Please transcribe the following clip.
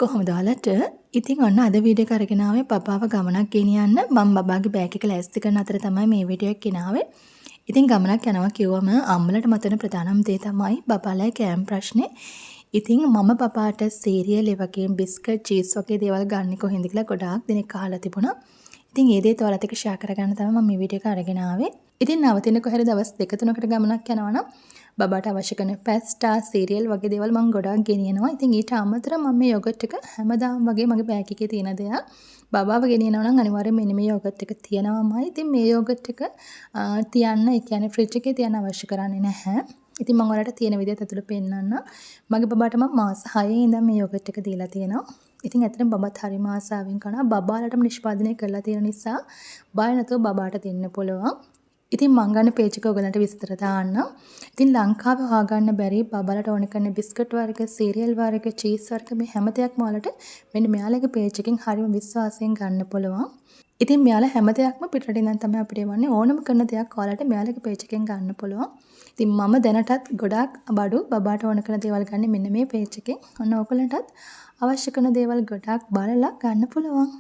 කොහොමද ඔයාලට? ඉතින් ඔන්න අද වීඩියෝ එක අරගෙන ආවේ බබාව ගමනක් ගෙනියන්න. මම බබාගේ බෑග් එක ලෑස්ති කරන අතර තමයි මේ වීඩියෝ එක ගෙනාවේ. ඉතින් ගමනක් යනවා කිව්වම අම්මලට මතන ප්‍රධානම දේ තමයි බබාලගේ කෑම ප්‍රශ්නේ. ඉතින් මම බබාට සීරියල් ඒ වගේ බිස්කට් චීස් වගේ දේවල් ගන්න කොහෙන්ද කියලා ගොඩාක් දෙනෙක් අහලා තිබුණා. ඉතින් ඒ දේත් ඔයාලත් එක්ක ෂෙයා කරගන්න තමයි මම මේ වීඩියෝ එක අරගෙන ආවේ. ඉතින් නවතින කොහෙද දවස් 2-3කට ගමනක් යනවා නම් බබාට අවශ්‍ය කරන පැස්ටා සීරියල් වගේ දේවල් මම ගොඩාක් ගෙනියනවා. ඉතින් ඊට අමතරව මම මේ යෝගට් එක හැමදාම වගේ මගේ බෑග් එකේ තියෙන දෙයක්. බබාව ගෙනියනවා නම් අනිවාර්යයෙන් මෙන්න මේ යෝගට් එක තියනවාමයි. ඉතින් මේ යෝගට් එක තියන්න ඒ කියන්නේ ෆ්‍රිජ් එකේ තියන්න අවශ්‍ය කරන්නේ නැහැ. ඉතින් මම ඔයාලට තියෙන විදිහත් ඇතුළේ පෙන්නන්න. මගේ බබාට මම මාස 6 ඉඳන් මේ යෝගට් එක දීලා තියෙනවා. ඉතින් ඇත්තටම බබාත් හරිම ආසාවෙන් කරනවා. බබාලටම නිෂ්පාදනය කරලා තියෙන නිසා බය නැතුව බබාට දෙන්න පුළුවන්. ඉතින් මං ගන්න පේජ් එක ඔයගලන්ට විස්තර දාන්න. ඉතින් ලංකාවේ හොයාගන්න බැරි බබාලට ඕන කරන බිස්කට් වර්ග, සීරියල් වර්ග, චීස් වර්ග මේ හැම දෙයක්ම ඔයාලට මෙන්න මෙයාලගේ පේජ් එකෙන් හරිම විශ්වාසයෙන් ගන්න පුළුවන්. ඉතින් මෙයාලා හැම දෙයක්ම පිටරට ඉඳන් තමයි අපිට එවන්නේ. ඕනම කරන දෙයක් ඔයාලට මෙයාලගේ පේජ් එකෙන් ගන්න පුළුවන්. ඉතින් මම දැනටත් ගොඩාක් බඩු බබාට ඕන කරන දේවල් ගන්න මෙන්න මේ පේජ් එකෙන්. ඔන්න ඔයගලන්ටත් අවශ්‍ය කරන දේවල් ගොඩාක් බලලා ගන්න පුළුවන්.